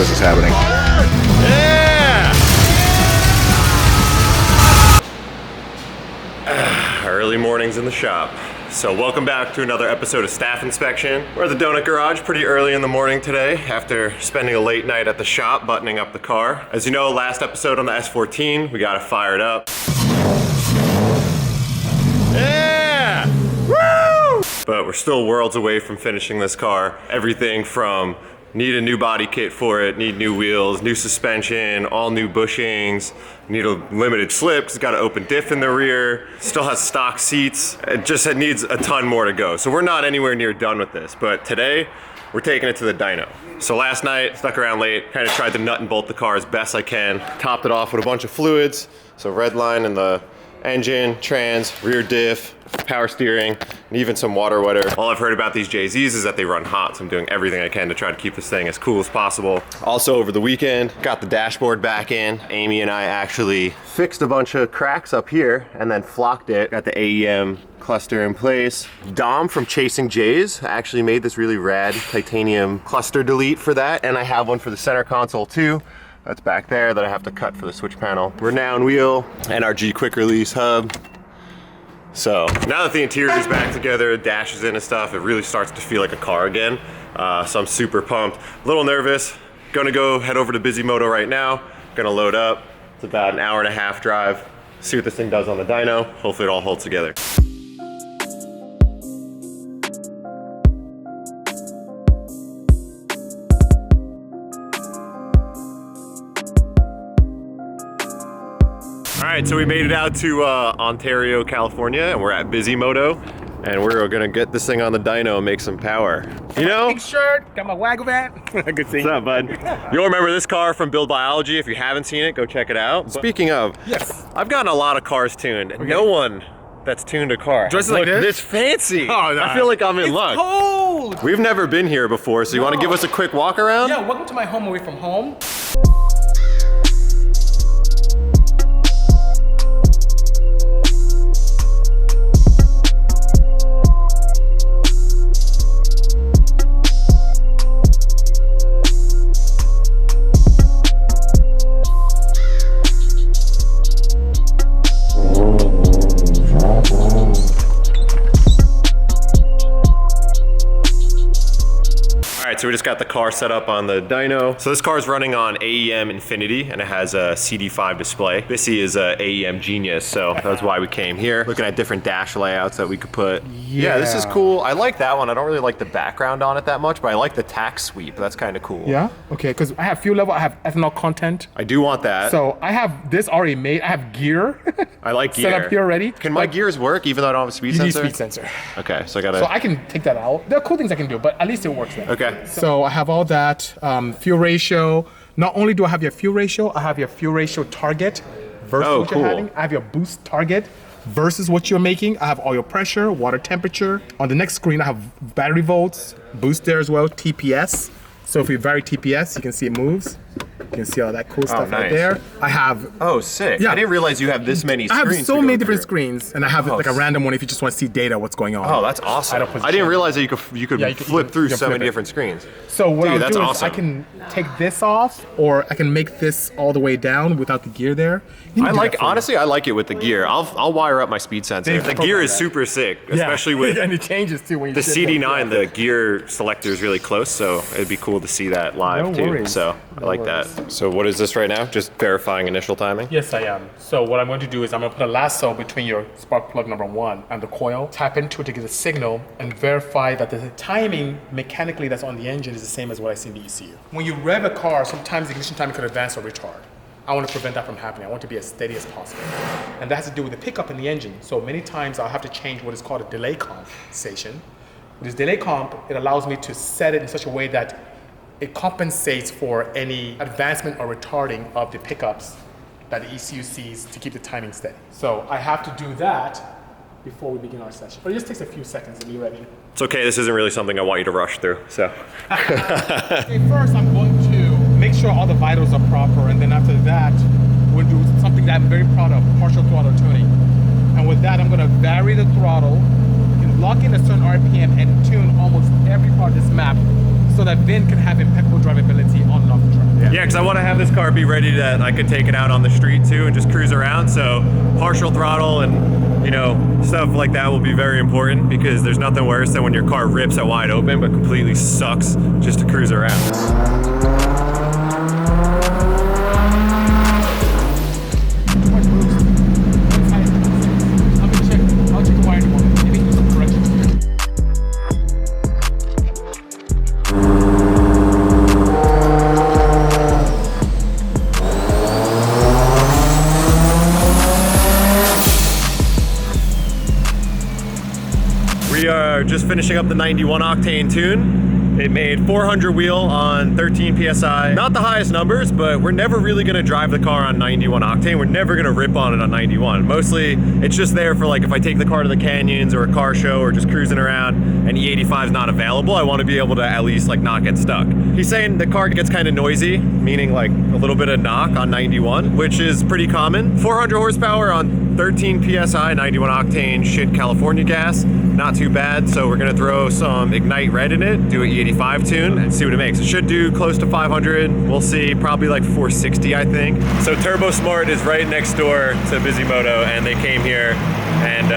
this is happening. Yeah! Early mornings in the shop. So welcome back to another episode of Staff Inspection. We're at the Donut Garage pretty early in the morning today after spending a late night at the shop buttoning up the car. As you know, last episode on the S14, we got it fired up. Yeah! Woo! But we're still worlds away from finishing this car. Everything from need a new body kit for it, need new wheels, new suspension, all new bushings, need a limited slip because it's got an open diff in the rear, still has stock seats. It needs a ton more to go. So we're not anywhere near done with this, but today we're taking it to the dyno. So last night, stuck around late, kind of tried to nut and bolt the car as best I can, topped it off with a bunch of fluids, so red line in the engine, trans, rear diff, power steering, and even some water wetter. All I've heard about these JZs is that they run hot, so I'm doing everything I can to try to keep this thing as cool as possible. Also over the weekend, got the dashboard back in. Amy and I actually fixed a bunch of cracks up here and then flocked it. Got the AEM cluster in place. Dom from Chasing Jays actually made this really rad titanium cluster delete for that, and I have one for the center console too. That's back there that I have to cut for the switch panel. Renown wheel, NRG quick release hub. So now that the interior is back together, dash is in and stuff, it really starts to feel like a car again. So I'm super pumped. A little nervous. Gonna go head over to Bisimoto right now. Gonna load up. It's about an hour and a half drive. See what this thing does on the dyno. Hopefully it all holds together. All right, so we made it out to Ontario, California, and we're at Bisimoto, and we're gonna get this thing on the dyno and make some power. You know? Big shirt, got my waggle van. Good seeing you. What's up, bud? You'll remember this car from Build Biology. If you haven't seen it, go check it out. Speaking of, yes, I've gotten a lot of cars tuned. Okay. No one that's tuned a car dresses like this fancy. Oh, no. I feel like I'm in luck. Cold. We've never been here before, so you want to give us a quick walk around? Yeah, welcome to my home away from home. So we just got the car set up on the dyno. So this car is running on AEM Infinity and it has a CD5 display. Bissy is a AEM genius, so that's why we came here. Looking at different dash layouts that we could put. Yeah, this is cool. I like that one. I don't really like the background on it that much, but I like the tack sweep. That's kind of cool. Yeah, okay, because I have fuel level, I have ethanol content. I do want that. So I have this already made. I have gear. I like gear. Set up here already. Can my gears work even though I don't have a speed sensor? You need speed sensor. Okay, so I gotta... So I can take that out. There are cool things I can do, but at least it works then. Okay. So I have all that, fuel ratio. Not only do I have your fuel ratio, I have your fuel ratio target versus what you're having. I have your boost target versus what you're making. I have all your pressure, water temperature. On the next screen, I have battery volts, boost there as well, TPS. So if we vary TPS, you can see it moves. You can see all that cool stuff right there. I have... Oh, sick. Yeah. I didn't realize you have this many screens. I have so many different screens, and I have like a random one if you just want to see data, what's going on. Oh, that's awesome. I didn't realize that you could flip through so many different screens. So what I'll do is I can take this off, or I can make this all the way down without the gear there. Honestly, I like it with the gear. I'll wire up my speed sensor. The gear is super sick, especially with... And it changes too when you the CD9, the gear selector is really close, so it'd be cool to see that live too. So I like that. So what is this right now? Just verifying initial timing? Yes, I am. So what I'm going to do is I'm going to put a lasso between your spark plug number 1 and the coil, tap into it to get a signal, and verify that the timing mechanically that's on the engine is the same as what I see in the ECU. When you rev a car, sometimes the ignition timing could advance or retard. I want to prevent that from happening. I want to be as steady as possible. And that has to do with the pickup in the engine. So many times I'll have to change what is called a delay compensation. With this delay comp, it allows me to set it in such a way that it compensates for any advancement or retarding of the pickups that the ECU sees to keep the timing steady. So I have to do that before we begin our session. But it just takes a few seconds to be ready. It's okay, this isn't really something I want you to rush through, so. Okay, first I'm going to make sure all the vitals are proper, and then after that, we'll do something that I'm very proud of, partial throttle tuning. And with that, I'm gonna vary the throttle, you can lock in a certain RPM and tune almost every part of this map so that Vin can have impeccable drivability on and off the track. Yeah, because I want to have this car be ready that I could take it out on the street too and just cruise around. So partial throttle and, you know, stuff like that will be very important, because there's nothing worse than when your car rips at wide open but completely sucks just to cruise around. We are just finishing up the 91 Octane Tune. It made 400 wheel on 13 PSI. Not the highest numbers, but we're never really gonna drive the car on 91 Octane. We're never gonna rip on it on 91. Mostly, it's just there for like if I take the car to the canyons or a car show or just cruising around and E85 is not available, I wanna be able to at least like not get stuck. He's saying the car gets kind of noisy, meaning like a little bit of knock on 91, which is pretty common. 400 horsepower on 13 PSI, 91 Octane shit California gas. Not too bad, so we're gonna throw some Ignite Red in it, do a E85 tune, and see what it makes. It should do close to 500. We'll see, probably like 460, I think. So Turbo Smart is right next door to Bisimoto, and they came here and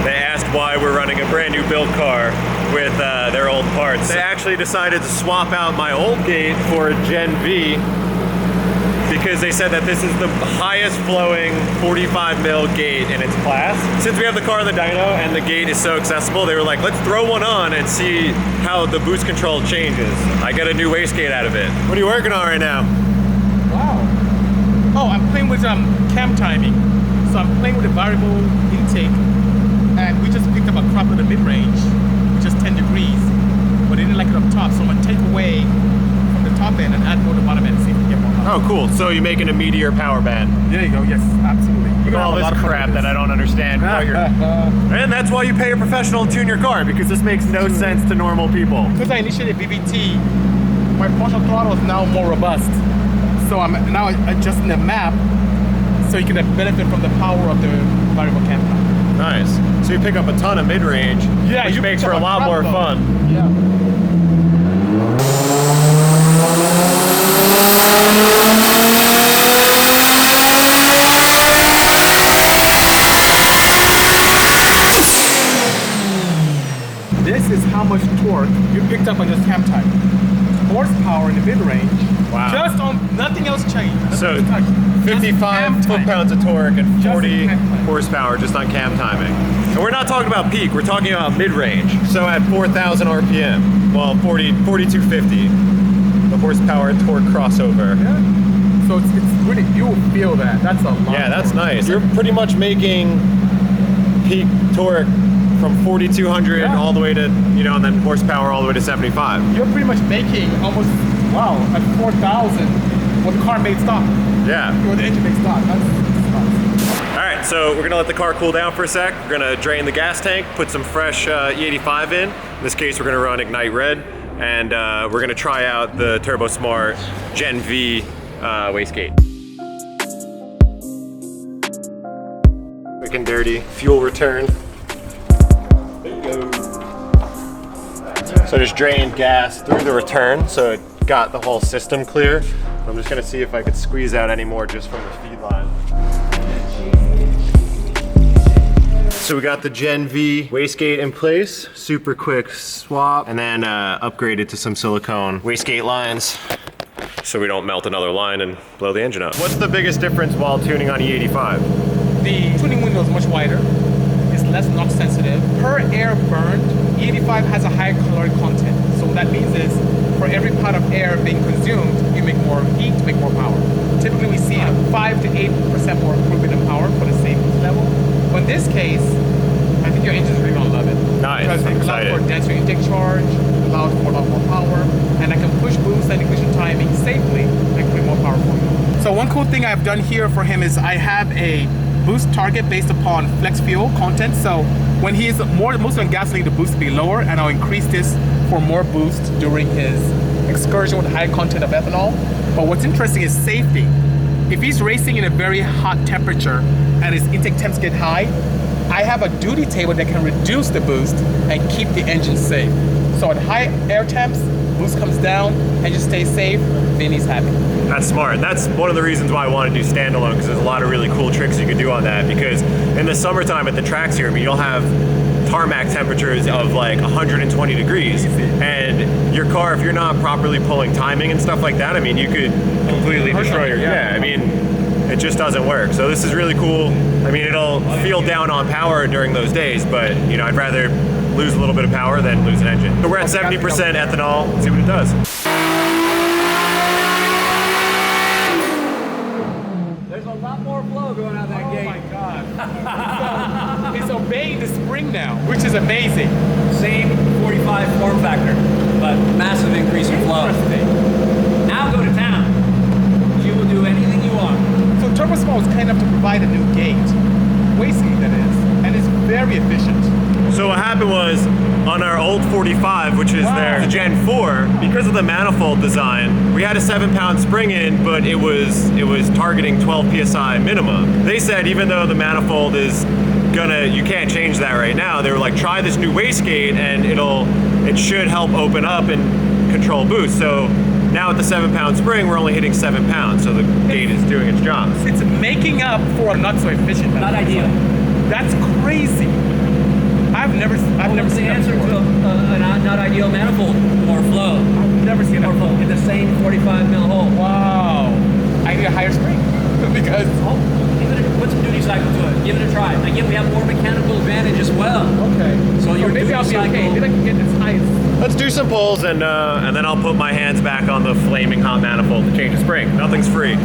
they asked why we're running a brand new build car with their old parts. They actually decided to swap out my old gate for a Gen V, because they said that this is the highest flowing 45 mil gate in its class. Since we have the car in the dyno and the gate is so accessible, they were like, let's throw one on and see how the boost control changes. I got a new wastegate out of it. What are you working on right now? Wow. Oh, I'm playing with cam timing. So I'm playing with a variable intake, and we just picked up a crop in the mid-range, which is 10 degrees, but they didn't like it up top. So I'm gonna take away from the top end and add more to the bottom end and see if we can get more. Oh, cool. So you're making a Meteor power band. There you go. Yes, absolutely. Look at all this crap that I don't understand. And that's why you pay a professional to tune your car, because this makes no sense to normal people. Because I initiated VVT, my partial throttle is now more robust. So I'm now adjusting the map so you can benefit from the power of the variable cam. Nice. So you pick up a ton of mid-range, yeah, which makes for a lot more fun. Yeah. This is how much torque you picked up on just cam time. Horsepower in the mid-range. Wow. Just on, nothing else changed. So 55 foot-pounds of torque and 40 horsepower just on cam timing. And we're not talking about peak, we're talking about mid-range. So at 4,000 RPM, well, 4,250, the horsepower and torque crossover. Yeah. So it's really, you will feel that. That's a lot. Yeah, that's nice. You're pretty much making peak torque from 4,200 all the way to, you know, and then horsepower all the way to 75. You're pretty much making almost, wow, at 4,000 what the car made stock. Yeah. What the engine made stock. That's nice. All right, so we're gonna let the car cool down for a sec. We're gonna drain the gas tank, put some fresh E85 in. In this case, we're gonna run Ignite Red, and we're gonna try out the Turbo Smart Gen V wastegate. Quick and dirty fuel return. So I just drained gas through the return, so it got the whole system clear. I'm just gonna see if I could squeeze out any more just from the feed line. So we got the Gen V wastegate in place, super quick swap, and then upgraded to some silicone wastegate lines so we don't melt another line and blow the engine up. What's the biggest difference while tuning on E85? The tuning window is much wider. It's less knock sensitive. Per air burned, E85 has a higher caloric content. So what that means is for every pound of air being consumed, you make more heat, make more power. Typically we see 5 to 8% more improvement in power for the same level. But in this case, I think your engine's really gonna love it. Nice, because I'm it allows excited. for denser intake charge, allows for a lot more power, and I can push boost and ignition timing safely and create more power for you. So one cool thing I've done here for him is I have a boost target based upon flex fuel content. So when he is mostly on gasoline, the boost will be lower, and I'll increase this for more boost during his excursion with high content of ethanol. But what's interesting is safety. If he's racing in a very hot temperature and his intake temps get high, I have a duty table that can reduce the boost and keep the engine safe. So at high air temps, boost comes down, and just stay safe, Vinny's happy. That's smart. That's one of the reasons why I want to do standalone, because there's a lot of really cool tricks you can do on that. Because in the summertime at the tracks here, I mean, you'll have tarmac temperatures of like 120 degrees, and your car, if you're not properly pulling timing and stuff like that, I mean, you could completely destroy your, I mean, it just doesn't work. So this is really cool. I mean, it'll feel down on power during those days, but you know, I'd rather lose a little bit of power than lose an engine. So we're at 70% ethanol. Let's see what it does. There's a lot more flow going out that gate. Oh my God. It's obeying the spring now, which is amazing. Same 45 form factor, but massive increase in flow. Now go to town. You will do anything you want. So TurboSmall is kind enough to provide a new gate, wastegate that is, and it's very efficient. So what happened was, on our old 45, which is their Gen 4, because of the manifold design, we had a 7-pound spring in, but it was targeting 12 PSI minimum. They said even though the manifold is you can't change that right now, they were like, try this new wastegate and it should help open up and control boost. So now with the 7-pound spring, we're only hitting 7 pounds, so the gate is doing its job. It's making up for a not so efficient manifold. Not ideal. That's crazy. I've never seen the answer to a not ideal manifold. More flow. I've never seen more flow in the same 45 mil hole. Wow. I need a higher spring because put some duty cycle to it. Give it a try. Again, we have more mechanical advantage as well. Okay. So your maybe I'll be okay. Maybe I can get this high. Let's do some pulls and then I'll put my hands back on the flaming hot manifold to change the spring. Nothing's free.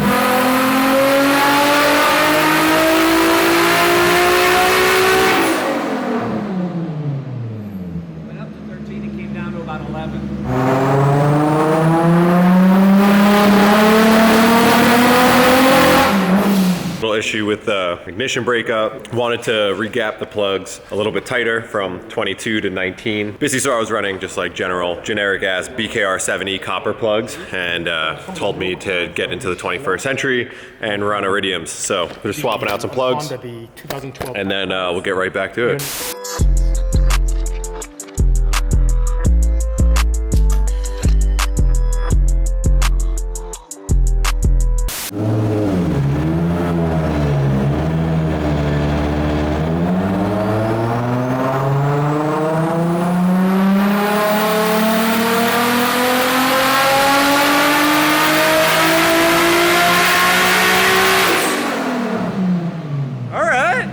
Issue with the ignition breakup. Wanted to regap the plugs a little bit tighter from 22 to 19. Busy saw I was running just like generic ass BKR7E copper plugs, and told me to get into the 21st century and run iridiums. So we're just swapping out some plugs, and then we'll get right back to it. All right,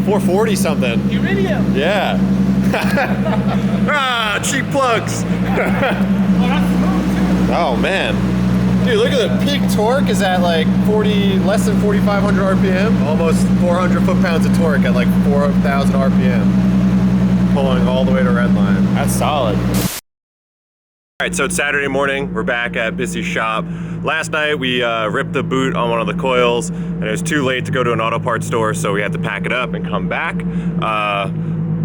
440 something. Iridium. Yeah. Ah, cheap plugs. Oh man. Dude, look at the peak torque is at like less than 4,500 RPM. Almost 400 foot-pounds of torque at like 4,000 RPM. Pulling all the way to redline. That's solid. All right, so it's Saturday morning. We're back at Bissy's shop. Last night we ripped the boot on one of the coils, and it was too late to go to an auto parts store, so we had to pack it up and come back.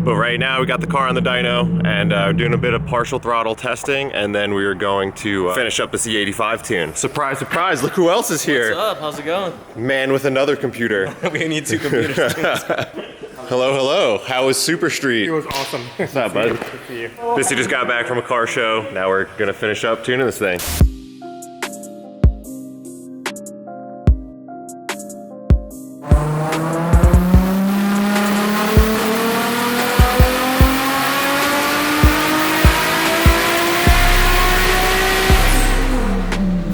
But right now we got the car on the dyno, and we're doing a bit of partial throttle testing, and then we are going to finish up the Z85 tune. Surprise, surprise, look who else is here. What's up? How's it going? Man with another computer. We need 2 computers. Hello, hello. How was Super Street? It was awesome. What's up, bud? Good for you. Bissy just got back from a car show. Now we're gonna finish up tuning this thing.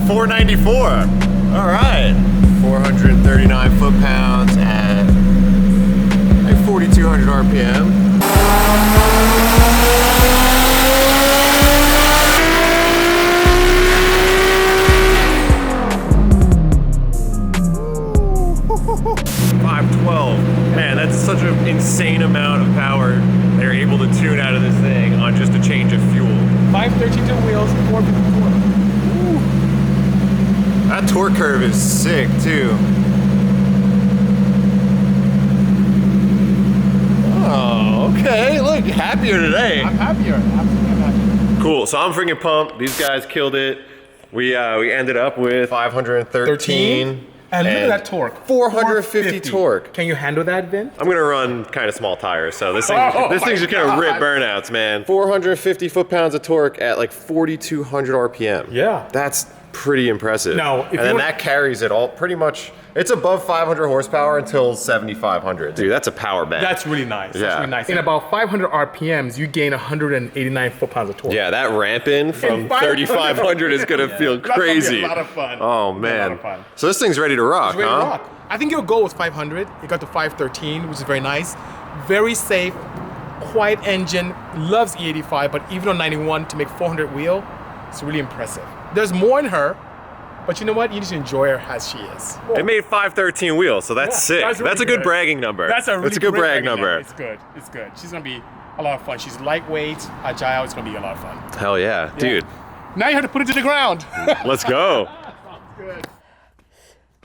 $494. All right. 439 foot-pounds at like 4,200 RPM. Man, that's such an insane amount of power they're able to tune out of this thing on just a change of fuel. 532 wheels, 454. That torque curve is sick too. Oh, okay. Look, happier today. I'm happier. Absolutely happier. Cool. So I'm freaking pumped. These guys killed it. We ended up with 513 And look at that torque. 450 torque. Can you handle that, Vin? I'm gonna run kind of small tires, so this thing's just gonna rip burnouts, man. 450 foot-pounds of torque at like 4,200 RPM. Yeah. That's pretty impressive. Now, if and then you- that carries it all pretty much. It's above 500 horsepower until 7,500. Dude, that's a power bank. That's really nice. Yeah. That's really nice. In about 500 RPMs, you gain 189 foot-pounds of torque. Yeah, that ramp in from 3,500 is gonna feel crazy. That's gonna be a lot of fun. Oh It's gonna be a man. lot of fun. So this thing's ready to rock, Ready to huh? rock. I think your goal was 500. It got to 513, which is very nice. Very safe, quiet engine, loves E85, but even on 91 to make 400 wheel, it's really impressive. There's more in her, but you know what? You need to enjoy her as she is. It made 513 wheels, so that's sick. that's That's, really a good good. bragging number. That's a really good great brag bragging number. It's good. It's good. She's gonna be a lot of fun. She's lightweight, agile. It's gonna be a lot of fun. Hell yeah, dude. Now you have to put it to the ground. Let's go. Good.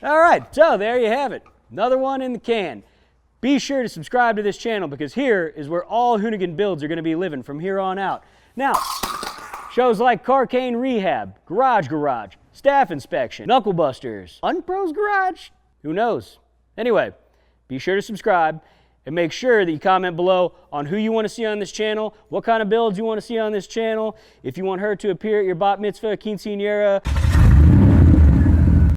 All right, so there you have it. Another one in the can. Be sure to subscribe to this channel because here is where all Hoonigan builds are going to be living from here on out. Now, shows like Carcane Rehab, Garage, Staff Inspection, Knuckle Busters, Unpro's Garage, who knows? Anyway, be sure to subscribe and make sure that you comment below on who you want to see on this channel, what kind of builds you want to see on this channel, if you want her to appear at your bat mitzvah, quinceañera,